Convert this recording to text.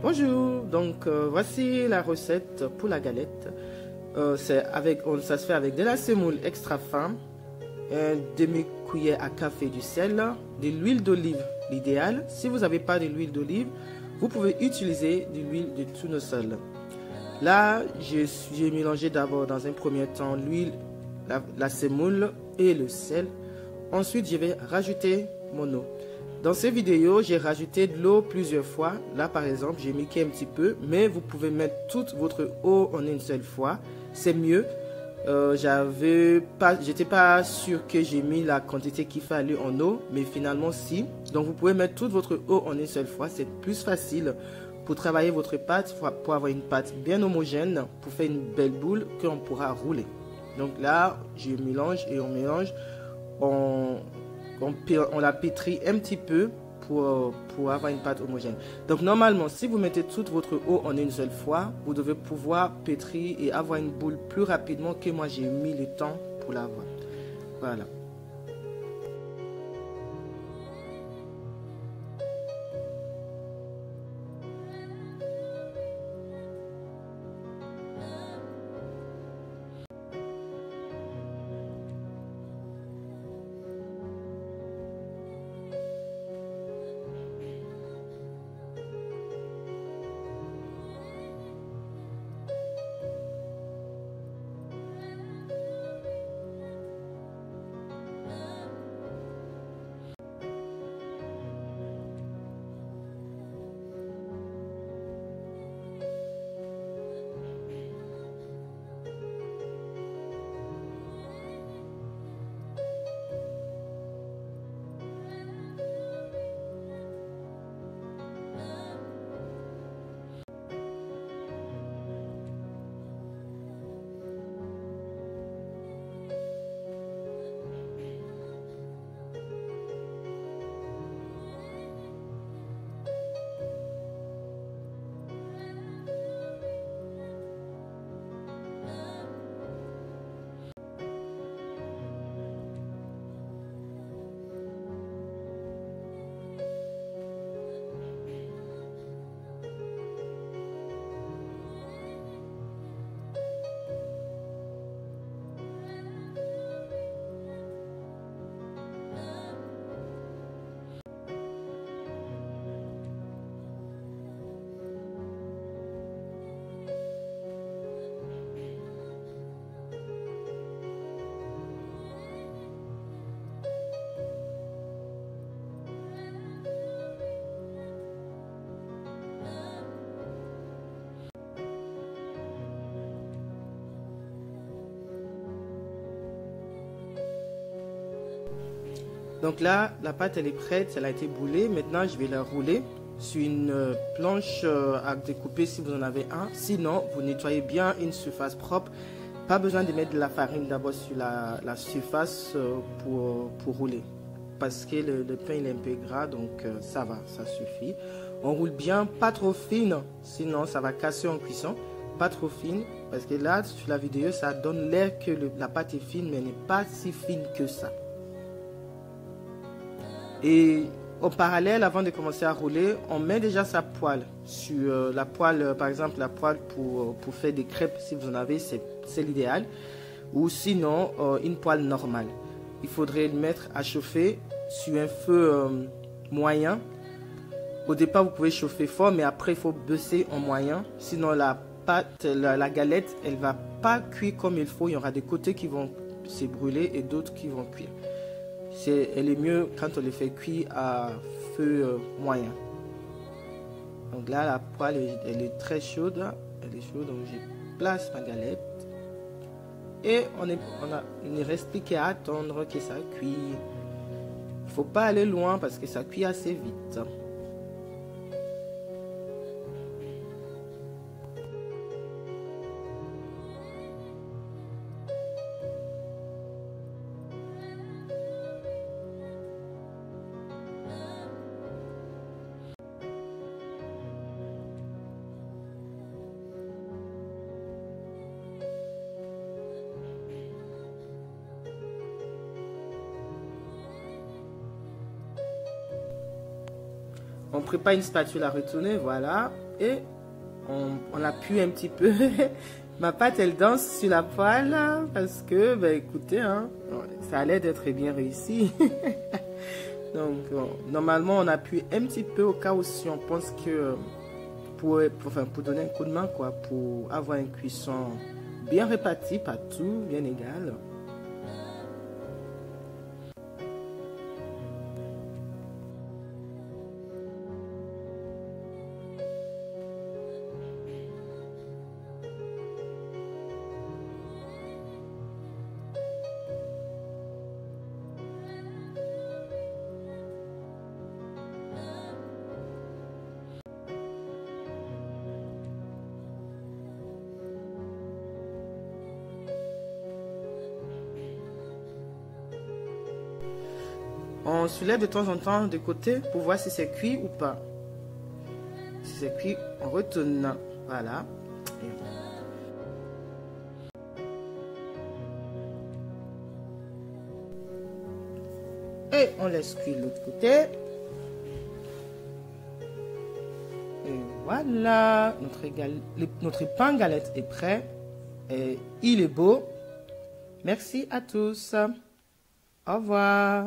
Bonjour, donc voici la recette pour la galette. Ça se fait avec de la semoule extra fin, un demi-cuillère à café du sel, de l'huile d'olive, l'idéal. Si vous n'avez pas de l'huile d'olive, vous pouvez utiliser de l'huile de tournesol. Là, j'ai mélangé d'abord dans un premier temps l'huile, la semoule et le sel. Ensuite, je vais rajouter mon eau. Dans ces vidéos, j'ai rajouté de l'eau plusieurs fois. Là, par exemple, j'ai mis un petit peu, mais vous pouvez mettre toute votre eau en une seule fois. C'est mieux. J'étais pas sûr que j'ai mis la quantité qu'il fallait en eau, mais finalement, si. Donc, vous pouvez mettre toute votre eau en une seule fois. C'est plus facile pour travailler votre pâte, pour avoir une pâte bien homogène, pour faire une belle boule qu'on pourra rouler. Donc là, je mélange et on mélange. On la pétrit un petit peu pour avoir une pâte homogène. Donc normalement, si vous mettez toute votre eau en une seule fois, vous devez pouvoir pétrir et avoir une boule plus rapidement que moi j'ai mis le temps pour l'avoir. Voilà. Donc là, la pâte elle est prête, elle a été boulée. Maintenant, je vais la rouler sur une planche à découper si vous en avez un. Sinon, vous nettoyez bien une surface propre. Pas besoin de mettre de la farine d'abord sur la surface pour rouler. Parce que le pain il est un peu gras, donc ça va, ça suffit. On roule bien, pas trop fine, sinon ça va casser en cuisson. Pas trop fine, parce que là, sur la vidéo, ça donne l'air que la pâte est fine, mais elle n'est pas si fine que ça. Et au parallèle, avant de commencer à rouler, on met déjà sa poêle. Sur la poêle, par exemple, la poêle pour faire des crêpes, si vous en avez, c'est l'idéal. Ou sinon, une poêle normale. Il faudrait le mettre à chauffer sur un feu moyen. Au départ, vous pouvez chauffer fort, mais après, il faut baisser en moyen. Sinon, la pâte, la galette, elle ne va pas cuire comme il faut. Il y aura des côtés qui vont se brûler et d'autres qui vont cuire. Elle est mieux quand on les fait cuire à feu moyen. Donc là, la poêle, elle est très chaude. Elle est chaude, donc je place ma galette. Et il ne reste plus qu'à attendre que ça cuise. Il ne faut pas aller loin parce que ça cuit assez vite. on prépare une spatule à retourner, voilà, et on appuie un petit peu. Ma pâte, elle danse sur la poêle parce que, ben écoutez, hein, ça a l'air d'être bien réussi. Donc, normalement, on appuie un petit peu au cas où si on pense que pour donner un coup de main, quoi, pour avoir une cuisson bien répartie, pas tout, bien égal. On soulève de temps en temps de côté pour voir si c'est cuit ou pas. Si c'est cuit, on retourne. Voilà. Et on laisse cuire l'autre côté. Et voilà. Notre pain galette est prêt. Et il est beau. Merci à tous. Au revoir.